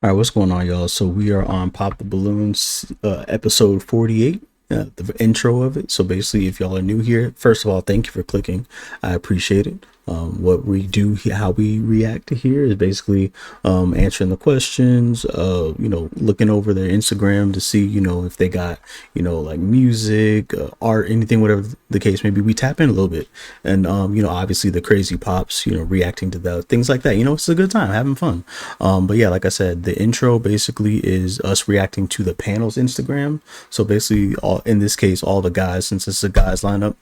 All right, what's going on, y'all? So we are on Pop the Balloons, episode 48, the intro of it. So basically, if y'all are new here, first of all, thank you for clicking. I appreciate it. What we do, how we react to here is basically answering the questions, looking over their Instagram to see, if they got, like music, art, anything, whatever the case may be. We tap in a little bit. And, obviously the crazy pops, reacting to the things like that. It's a good time, having fun. But yeah, like I said, the intro basically is us reacting to the panel's Instagram. So basically, in this case, all the guys, since it's a guys lineup,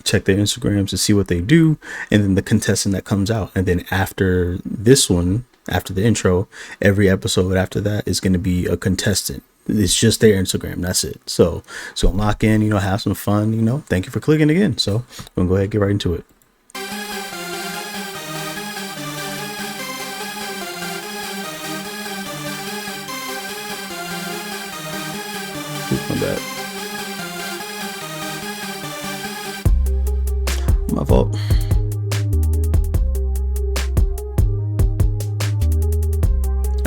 check their Instagrams to see what they do, and then the contestant that comes out. And then after this one, after the intro, every episode after that is going to be a contestant. It's just their Instagram. That's it. So lock in, have some fun, thank you for clicking again. So we'll go ahead and get right into it. Oops, my bad. My fault.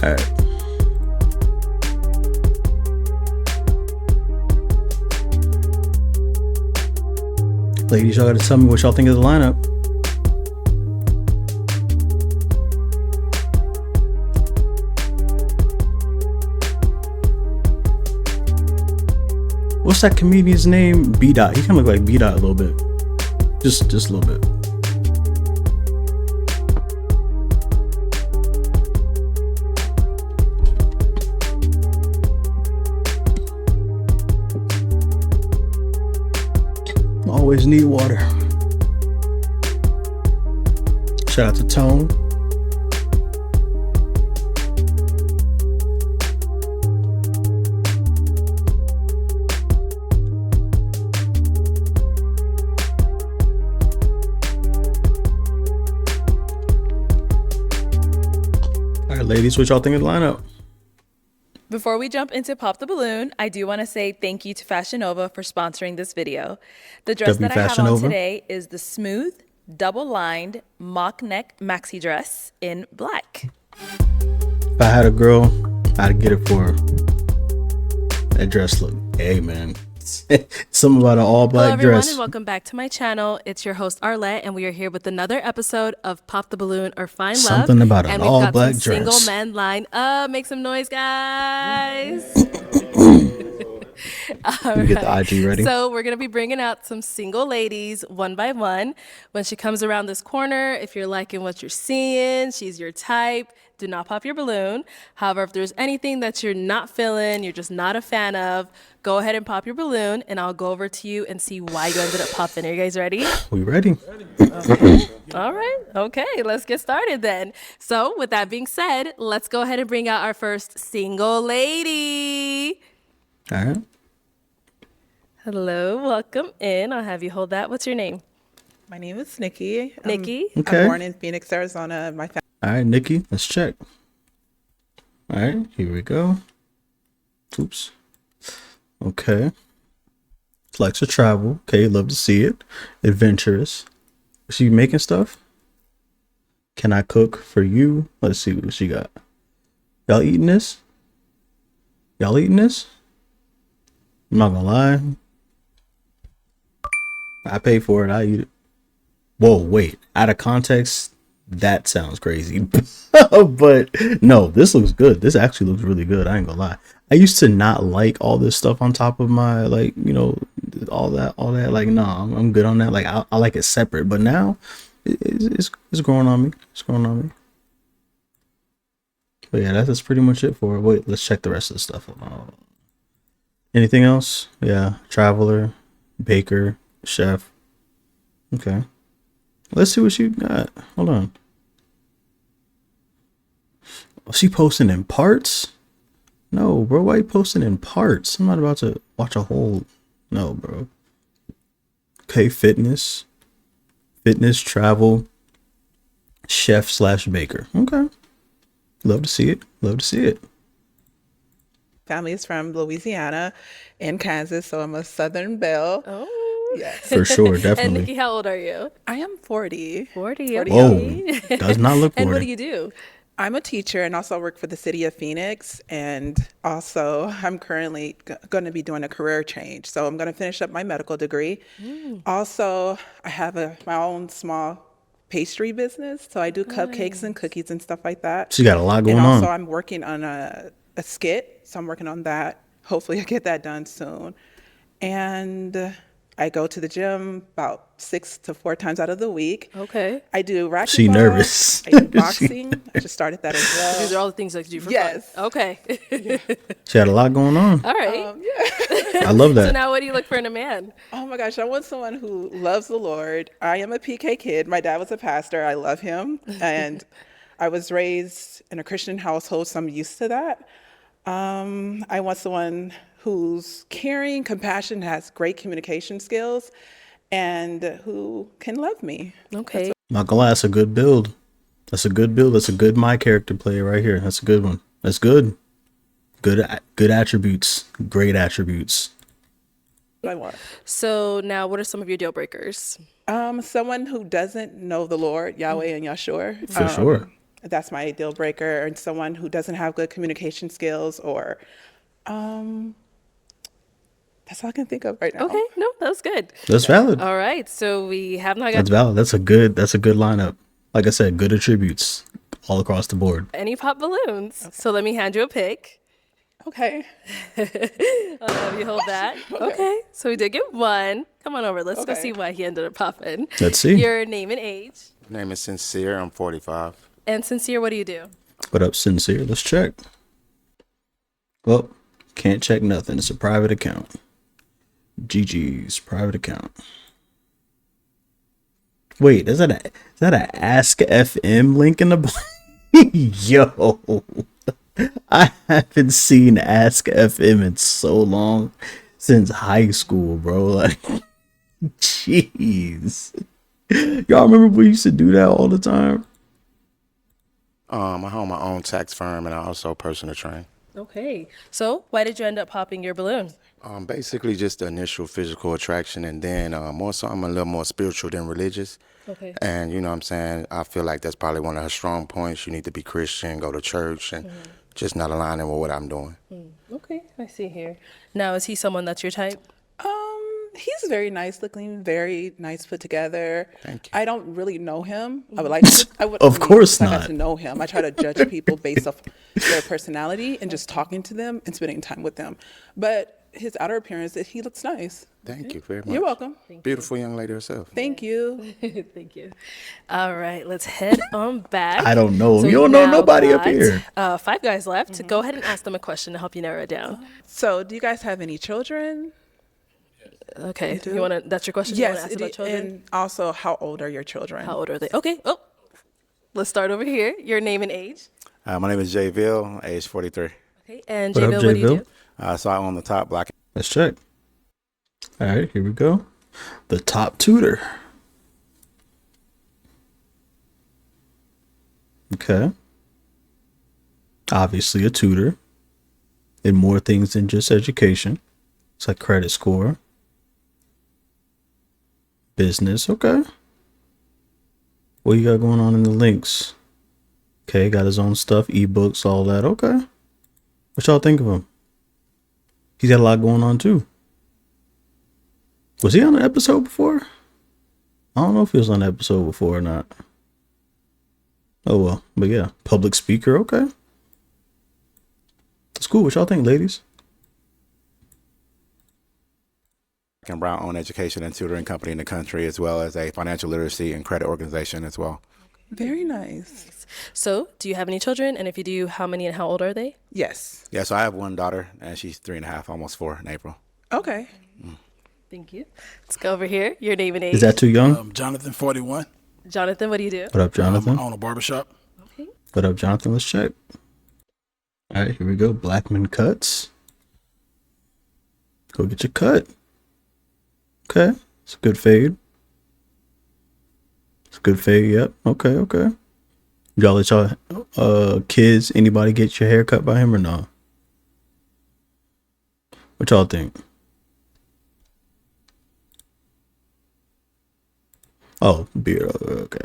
All right. Ladies, y'all gotta tell me what y'all think of the lineup. What's that comedian's name? B Dot. He kind of look like B Dot a little bit. Just a little bit. Always need water. Shout out to Tone. All right, ladies, what y'all think of the lineup? Before we jump into Pop the Balloon, I do want to say thank you to Fashion Nova for sponsoring this video. The dress that I have on today is the smooth, double-lined, mock neck maxi dress in black. If I had a girl, I'd get it for her. That dress look, hey man. Something about an all-black dress. Hello everyone and welcome back to my channel. It's your host Arlette and we are here with another episode of Pop the Balloon or Find Love. Something about an all-black dress. And we've got some single men line up. Make some noise, guys. Let me get the IG ready. So we're going to be bringing out some single ladies one by one. When she comes around this corner, if you're liking what you're seeing, she's your type, do not pop your balloon. However, if there's anything that you're not feeling, you're just not a fan of, go ahead and pop your balloon and I'll go over to you and see why you ended up popping. Are you guys ready? We ready? Okay. All right. Okay, let's get started then. So with that being said, let's go ahead and bring out our first single lady. All right. Hello, welcome in. I'll have you hold that. What's your name? My name is Nikki. Nikki? Okay. I'm born in Phoenix, Arizona. All right, Nikki, let's check. All right, here we go. Oops. Okay. Likes to travel. Okay, love to see it. Adventurous. Is she making stuff? Can I cook for you? Let's see what she got. Y'all eating this? Y'all eating this? I'm not gonna lie. I pay for it. I eat it. Whoa, wait. Out of context, that sounds crazy. But no, this looks good. This actually looks really good. I ain't gonna lie. I used to not like all this stuff on top of my, all that. Like, no, I'm good on that. Like, I like it separate. But now, it's growing on me. It's growing on me. But yeah, that's pretty much it for it. Wait, let's check the rest of the stuff. Anything else? Yeah, traveler, baker, chef. Okay. Let's see what you got. Hold on. Oh, she posting in parts? No, bro. Why you posting in parts? I'm not about to watch a whole. No, bro. Okay, fitness, travel, chef / baker. Okay. Love to see it. Love to see it. Family is from Louisiana and Kansas, so I'm a Southern belle. Oh. Yes. For sure, And definitely. Nikki, how old are you? I am 40. 40. Oh, does not look 40. And what do you do? I'm a teacher and also work for the city of Phoenix. And also, I'm currently going to be doing a career change. So, I'm going to finish up my medical degree. Also, I have my own small pastry business. So, I do cupcakes and cookies and stuff like that. So you got a lot And going also, on. I'm working on a skit. So, I'm working on that. Hopefully, I get that done soon. And I go to the gym about 6 to 4 times out of the week. Okay. I do She racquetball. nervous. I do She boxing. I just started that as well. These are all the things that you do for Yes. fun. Okay. had a lot going on. All right. I love So that. now what do you look for in a man? Oh my gosh, I want someone who loves the Lord. I am a PK kid. My dad was a pastor. I love him. And I was raised in a Christian household, so I'm used to that. I want someone who's caring, compassionate, has great communication skills, and who can love me. Okay. Not gonna lie, that's a good build. That's a good build. That's a good my character play right here. That's a good one. That's good. Good attributes. Great attributes. What I want. So now what are some of your deal breakers? Someone who doesn't know the Lord, Yahweh and Yahshua. For sure. That's my deal breaker. And someone who doesn't have good communication skills or that's all I can think of right now. Okay. No, that's good. That's valid. All right. So we have not got That's valid. That's a good lineup. Like I said, good attributes all across the board. any pop balloons. So let me hand you a pick. Okay. I'll have you hold that. Okay. So we did get one. Come on over. Let's go Okay. see why he ended up popping. Let's see. Your name and age. Name is Sincere. I'm 45. And Sincere, what do you do? What up, Sincere? Let's check. Well, can't check nothing. It's a private account. GG's private account. Wait, is that a Ask FM link in the Yo, I haven't seen Ask FM in so long, since high school, bro. Like, jeez. Y'all remember we used to do that all the time? I own my own tax firm and I also personal train. Okay. So why did you end up popping your balloon? Basically just the initial physical attraction, and then more so I'm a little more spiritual than religious. Okay. And you know what I'm saying? I feel like that's probably one of her strong points. You need to be Christian, go to church, and just not aligning with what I'm doing. Okay. I see here. Now, is he someone that's your type? He's very nice looking, very nice put together. Thank you. I don't really know him. I would like to. I would. Of course I got not. to know him. I try to judge people based off their personality and just talking to them and spending time with them. But his outer appearance, he looks nice. Thank you very much. You're welcome. Beautiful young lady herself. Thank you. Thank you. All right, let's head on back. I don't know. So You we don't know now nobody up got, here. 5 guys left. Go ahead and ask them a question to help you narrow it down. So, do you guys have any children? Okay, you want to? That's your question. You Yes. want to ask about children? And also, how old are your children? How old are they? Okay. Oh, let's start over here. Your name and age. My name is Jay Ville, age 43. Okay. And What up, Jayville, what do you Jayville? do? So I own the top block. Let's check. All right, here we go. The top tutor. Okay. Obviously a tutor in more things than just education. It's like credit score. Business. Okay. What you got going on in the links? Okay, got his own stuff, ebooks, all that. Okay. What y'all think of him? He's got a lot going on too. Was he on an episode before? I don't know if he was on an episode before or not. Oh well, but yeah, public speaker. Okay, it's cool. What y'all think, ladies? And Brown own education and tutoring company in the country, as well as a financial literacy and credit organization as well. Very nice. So, do you have any children? And if you do, how many and how old are they? Yes. Yeah, so I have one daughter, and she's 3.5, almost 4 in April. Okay. Thank you. Let's go over here. Your name and age. Is that too young? Jonathan, 41. Jonathan? What do you do? What up, Jonathan? I own a barbershop. Okay. What up, Jonathan? Let's check. All right, here we go. Blackman cuts. Go get your cut. Okay, it's a good fade. It's a good fade. Yep. Okay. Okay. Y'all let y'all kids, anybody get your hair cut by him or no? What y'all think? Oh, beard. Okay.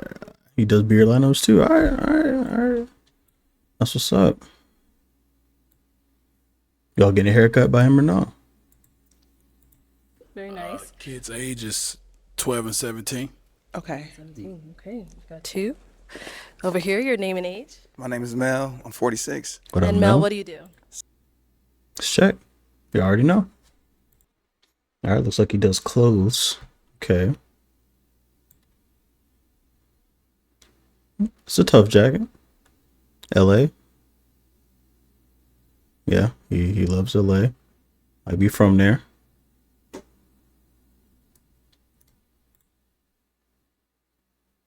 He does beard lineups too. All right. That's what's up. Y'all getting a haircut by him or no? Very nice. Kids' ages 12 and 17. Okay. Okay, we've got 2. Over here, your name and age. My name is Mel. I'm 46. What up, And Mel? Mel, what do you do? Let's check. You already know. All right, looks like he does clothes. Okay. It's a tough jacket. LA. Yeah, he loves LA. Might be from there.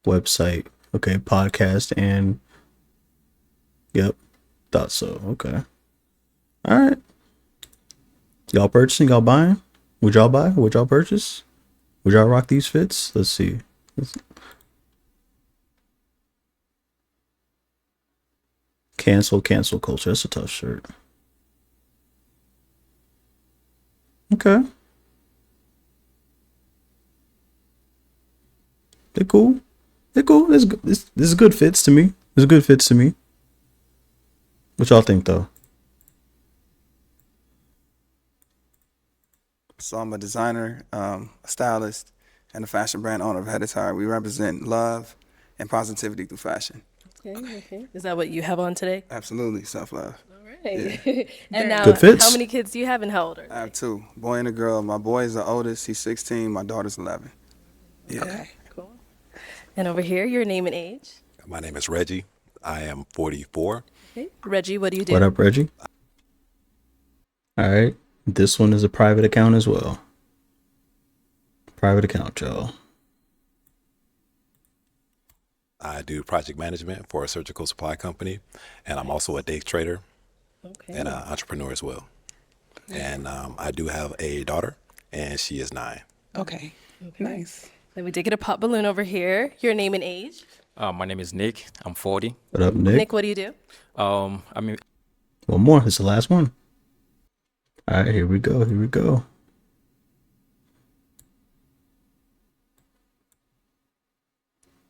Website. Okay, podcast and yep. Thought so. Okay. All right. Y'all purchasing? Y'all buying? Would y'all buy? Would y'all purchase? Would y'all rock these fits? Let's see. Cancel culture. That's a tough shirt. Okay. They're cool. They're cool. This is good fits to me. This is good fits to me. What y'all think though? So I'm a designer, a stylist, and a fashion brand owner of Head Attire. We represent love and positivity through fashion. Okay. Is that what you have on today? Absolutely, self-love. All right. And now, Good fits. how many kids do you have and how old are I they? have 2, boy and a girl. My boy is the oldest. He's 16. My daughter's 11. Yeah. Okay. Cool. And over here, your name and age. My name is Reggie. I am 44. Okay. Reggie, what do you do? What up, Reggie? All right. This one is a private account as well. Private account, y'all. I do project management for a surgical supply company, and I'm also a day trader Okay. and an entrepreneur as well. And I do have a daughter, and she is 9. Okay. Nice. Then we did get a pop balloon over here. Your name and age. My name is Nick. I'm 40. What up, Nick? Nick, what do you do? I mean, One more. It's the last one. All right, here we go. Here we go.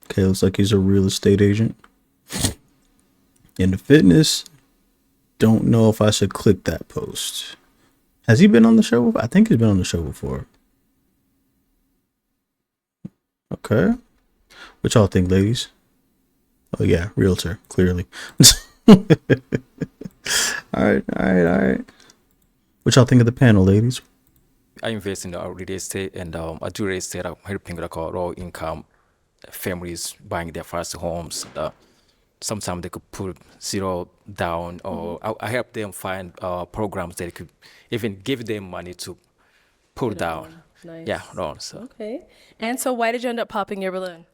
Okay, looks like he's a real estate agent. Into fitness. Don't know if I should click that post. Has he been on the show? I think he's been on the show before. Okay. What y'all think, ladies? Oh yeah, realtor, clearly. All right. What y'all think of the panel, ladies? I invest in the real estate, and I do real estate. I'm helping like low income families buying their first homes. Sometimes they could put 0 down, or I help them find programs that could even give them money to put down. Nice. Yeah, loan. So Okay. And so why did you end up popping your balloon?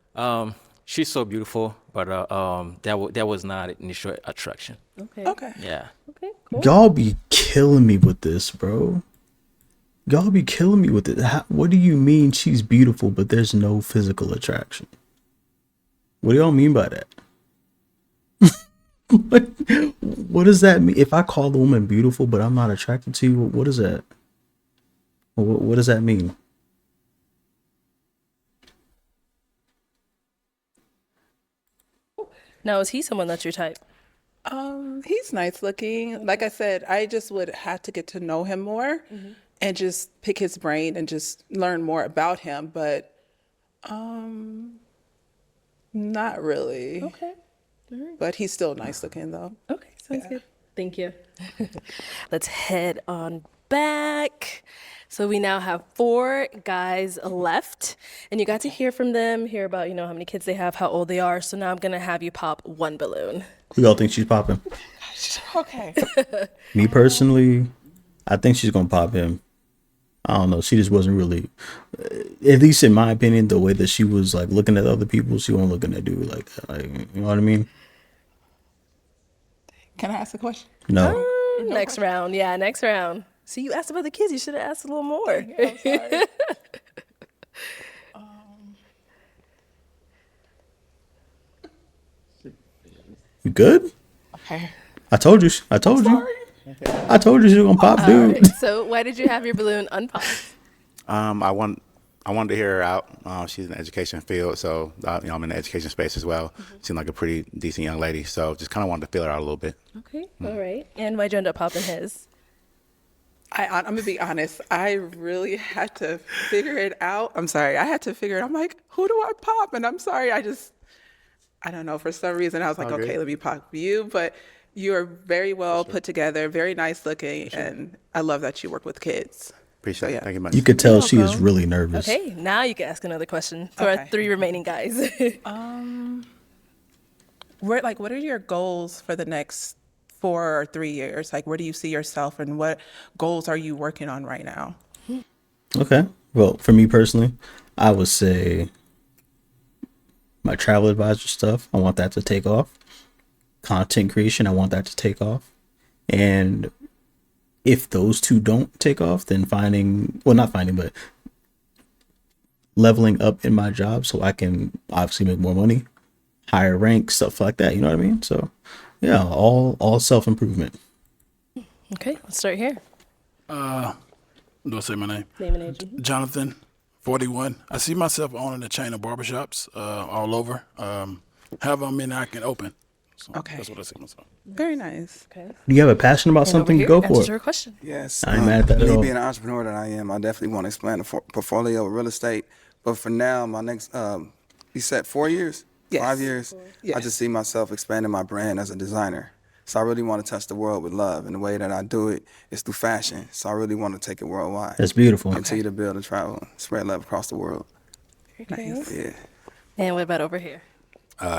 she's so beautiful, but that was not initial attraction. Okay. Okay. Yeah. Okay, cool. Y'all be killing me with this, bro. Y'all be killing me with it. What do you mean she's beautiful, but there's no physical attraction? What do y'all mean by that? What does that mean? If I call the woman beautiful, but I'm not attracted to you, what is that? What does that mean? Now, is he someone that's your type? He's nice looking. Like I said, I just would have to get to know him more and just pick his brain and just learn more about him. But not really. Okay. But he's still nice looking though. Okay, sounds good. Thank you. Let's head on back. So we now have 4 guys left, and you got to hear from them, hear about, how many kids they have, how old they are. So now I'm going to have you pop 1 balloon. Who y'all think she's popping? Okay. Me personally, I think she's gonna pop him. I don't know. She just wasn't really, at least in my opinion, the way that she was like looking at other people, she wasn't looking at dude like that. Like, you know what I mean? Can I ask a question? No. Next round. Yeah, next round. See, you asked about the kids. You should have asked a little more. I'm sorry. You good? Okay. I told you. I told you she was gonna pop, All dude. right. So why did you have your balloon unpopped? I'm I wanted to hear her out. She's in the education field, so I'm in the education space as well. Seemed like a pretty decent young lady, so just kind of wanted to feel her out a little bit. Okay, all right. And why'd you end up popping his? I'm gonna be honest. I really had to figure it out. I'm sorry. I had to figure it. I'm like, who do I pop? And I'm sorry. I don't know. For some reason, I was like, All good. okay, let me pop you. But you are very well put together, very nice looking, and I love that you work with kids. Appreciate yeah. it. Thank you much. You could tell You're she is welcome. really nervous. Okay, now you can ask another question for our Okay. 3 remaining guys. What are your goals for the next 4 or 3 years? Like, where do you see yourself, and what goals are you working on right now? Okay. Well, for me personally, I would say my travel advisor stuff, I want that to take off. Content creation, I want that to take off. And if those two don't take off, then not finding, but leveling up in my job so I can obviously make more money, higher rank, stuff like that. You know what I mean? So yeah, all self-improvement. Okay, let's start here. Do I say my name? Name and age. Jonathan, 41. I see myself owning a chain of barbershops all over. However many I can open. So Okay. That's what I see myself. Very nice. Okay. Do you have a passion about And over something? here, Go for answer it. her question. Yes. I ain't mad at that at me all. being an entrepreneur that I am, I definitely want to expand the portfolio of real estate. But for now, my next, you said 4 years? Yes. 5 years? Yes. I just see myself expanding my brand as a designer. So I really want to touch the world with love. And the way that I do it is through fashion. So I really want to take it worldwide. That's beautiful. Continue to build and travel, spread love across the world. Nice. Yeah. And what about over here?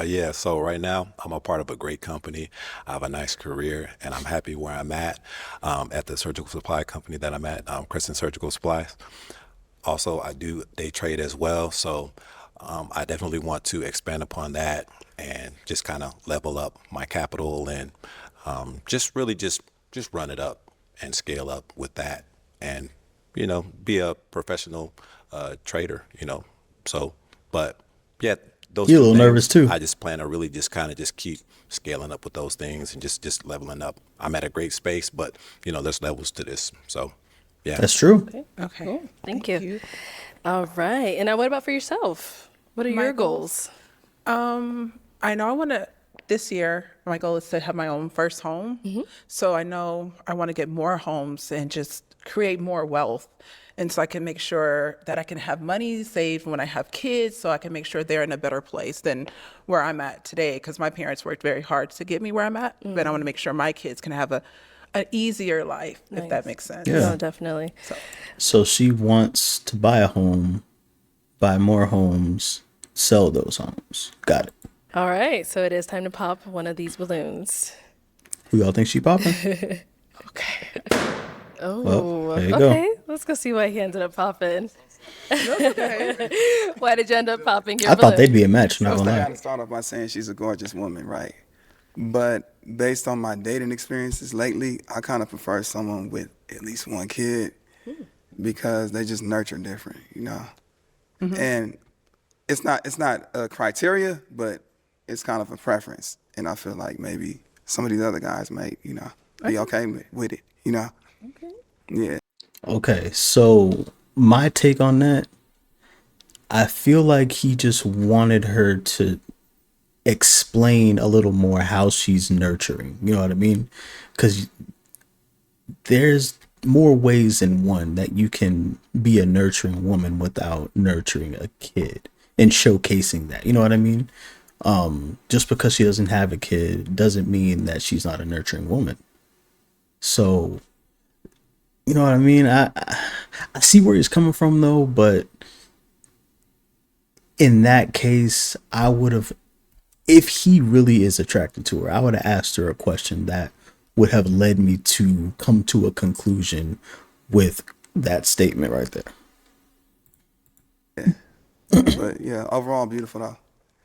Yeah, so right now I'm a part of a great company. I have a nice career, and I'm happy where I'm at the surgical supply company that I'm at, Crescent Surgical Supplies. Also, I do day trade as well, so I definitely want to expand upon that and just kind of level up my capital and just really just run it up and scale up with that, and be a professional trader. So, but yeah. Those You're a two little nervous, things, too. I just plan to really just kind of just keep scaling up with those things and just leveling up. I'm at a great space, but there's levels to this. So, yeah. That's true. Okay. Cool. Thank you. All right. And now what about for yourself? What are My your goals? I know I want to, this year, my goal is to have my own first home. So I know I want to get more homes and just create more wealth. And so I can make sure that I can have money saved when I have kids, so I can make sure they're in a better place than where I'm at today. Because my parents worked very hard to get me where I'm at, but I want to make sure my kids can have an easier life, if that makes sense. Yeah. No, definitely. So she wants to buy a home, buy more homes, sell those homes. Got it. All right. So it is time to pop one of these balloons. Who y'all think she popping? Okay. Oh, Well, there you go. okay. Let's go see why he ended up popping. Why did you end up popping your I balloon? thought they'd be a match, not First, gonna I lie. gotta start off by saying she's a gorgeous woman, right? But based on my dating experiences lately, I kind of prefer someone with at least one kid because they just nurture different, And it's not a criteria, but it's kind of a preference. And I feel like maybe some of these other guys may, be okay with it, Okay. Yeah. Okay, so my take on that, I feel like he just wanted her to explain a little more how she's nurturing. You know what I mean? Because there's more ways than one that you can be a nurturing woman without nurturing a kid and showcasing that. You know what I mean? Just because she doesn't have a kid doesn't mean that she's not a nurturing woman. So, you know what I mean? I see where he's coming from though, but in that case, I would have, if he really is attracted to her, I would have asked her a question that would have led me to come to a conclusion with that statement right there. But yeah, overall beautiful though.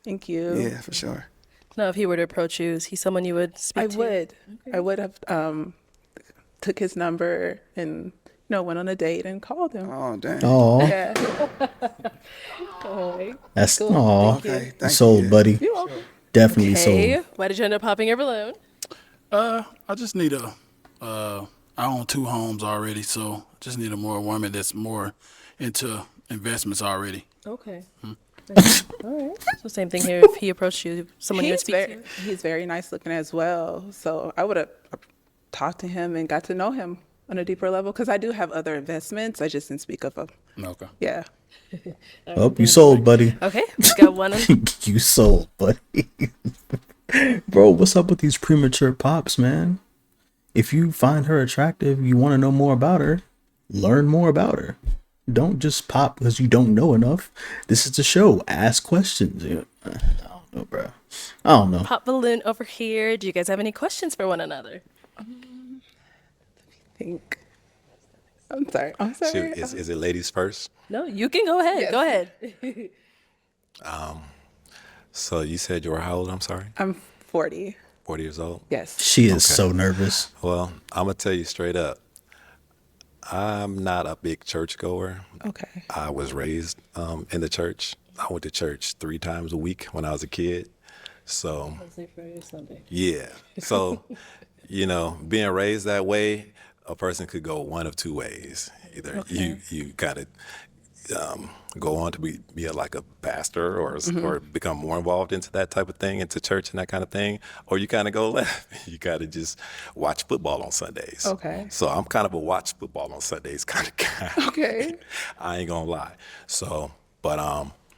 Thank you. Yeah, for sure. Now, if he were to approach you, is he someone you would speak I to? would. I would have took his number and went on a date and called him. Oh, damn. Oh, Yeah. that's aw. Okay, thank Sold, you. buddy. You're welcome. Definitely Okay. sold. Why did you end up popping your balloon? I just need I own 2 homes already, so I just need a more woman that's more into investments already. Okay. All right. So same thing here. If he approached you, someone you would speak to. He's very nice looking as well. So I would have talked to him and got to know him on a deeper level because I do have other investments. I just didn't speak of them. Okay. Yeah. Oh, you sold, buddy. Okay. We got one. You sold, buddy. Bro, what's up with these premature pops, man? If you find her attractive, you want to know more about her, learn more about her. Don't just pop because you don't know enough. This is the show. Ask questions. I don't know, bro. I don't know. Pop balloon over here. Do you guys have any questions for one another? Think. I'm sorry. Shoot, is it ladies first? No, you can go ahead. Yes. Go ahead. So you said you were how old? I'm sorry. I'm 40. 40 years old. Yes. She is so nervous. Well, I'm gonna tell you straight up. I'm not a big churchgoer. Okay. I was raised in the church. I went to church 3 times a week when I was a kid. So Wednesday, Friday, Sunday. yeah. So being raised that way, a person could go one of 2 ways. Either you kind of go on to be like a pastor or become more involved into that type of thing, into church and that kind of thing, or you kind of go left. You kind of just watch football on Sundays. Okay. So I'm kind of a watch football on Sundays kind of guy. Okay. I ain't gonna lie. So, but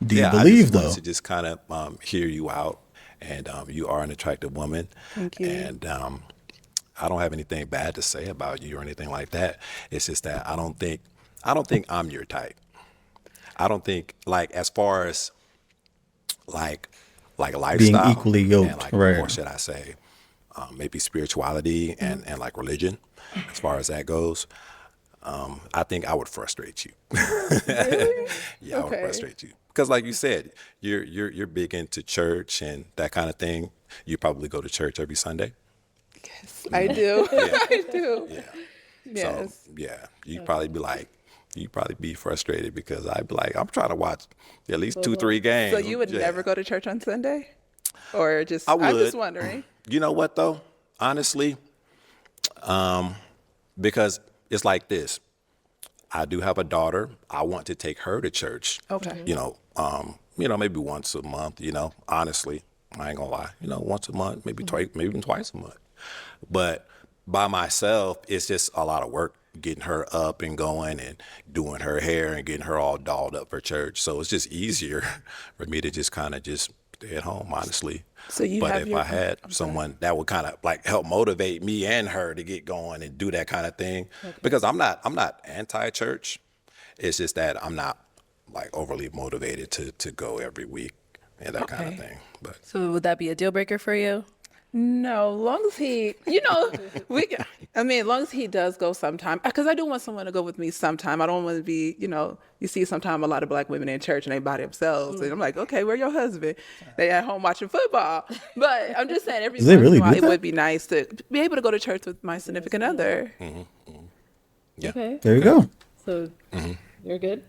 Do you I believe, just wanted though? to just kind of hear you out, and you are an attractive woman. Thank you. And I don't have anything bad to say about you or anything like that. It's just that I don't think I'm your type. I don't think, like, as far as like lifestyle, equally yoked, and like, right. or should I say, maybe spirituality and like religion, as far as that goes. I think I would frustrate you. Yeah, I would Okay. frustrate you because, like you said, you're big into church and that kind of thing. You probably go to church every Sunday. Yes, I do. I do. Yeah. Yes. So yeah, you'd probably be frustrated because I'd be like, I'm trying to watch at least 2-3 games. So you would Yeah. never go to church on Sunday? Or just, I I'm just would. wondering. You know what though? Honestly, because it's like this. I do have a daughter. I want to take her to church. Okay. Maybe once a month. Honestly, I ain't gonna lie. Once a month, maybe twice, maybe even twice a month. But by myself, it's just a lot of work getting her up and going and doing her hair and getting her all dolled up for church. So it's just easier for me to just kind of just stay at home, honestly. So you But have if your- I had I'm sorry. someone that would kind of like help motivate me and her to get going and do that kind of thing, because I'm not anti-church. It's just that I'm not like overly motivated to go every week and that kind of Okay. thing. But So would that be a deal breaker for you? No, long as he, as long as he does go sometime, because I do want someone to go with me sometime. I don't want to be, you see sometime a lot of black women in church and they by themselves. And I'm like, okay, where your husband? They at home watching football. But I'm just saying every Do they once really in a while, do it that? would be nice to be able to go to church with my significant other. yeah. Okay. There you go. So you're good?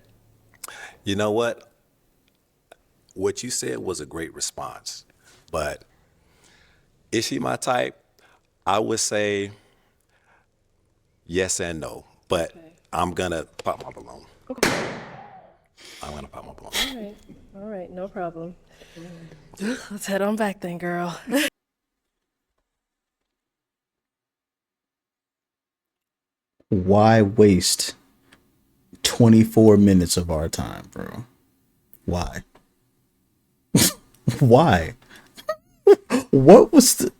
You know what? What you said was a great response, but is she my type? I would say yes and no, but I'm gonna pop my balloon. Okay. I'm gonna pop my balloon. All right. No problem. Let's head on back then, girl. Why waste 24 minutes of our time, bro? Why? Why? What was the...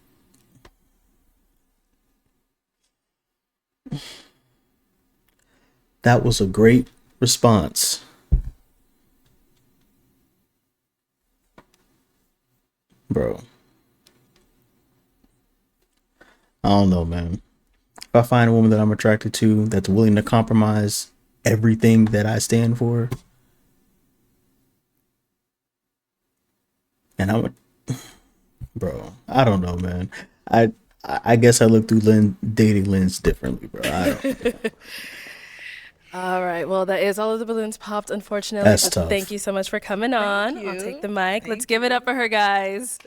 That was a great response. Bro. I don't know, man. If I find a woman that I'm attracted to that's willing to compromise everything that I stand for, and bro, I don't know, man. I guess I look through dating lens differently, bro. I don't. All right. Well, that is all of the balloons popped, unfortunately. That's but tough. Thank you so much for coming on. I'll you. take the mic. Let's give it up for her, guys.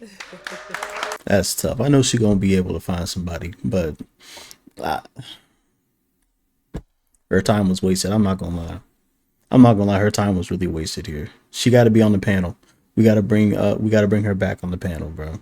That's tough. I know she's gonna be able to find somebody, but her time was wasted. I'm not gonna lie. I'm not gonna lie, her time was really wasted here. She got to be on the panel. We gotta bring her back on the panel, bro.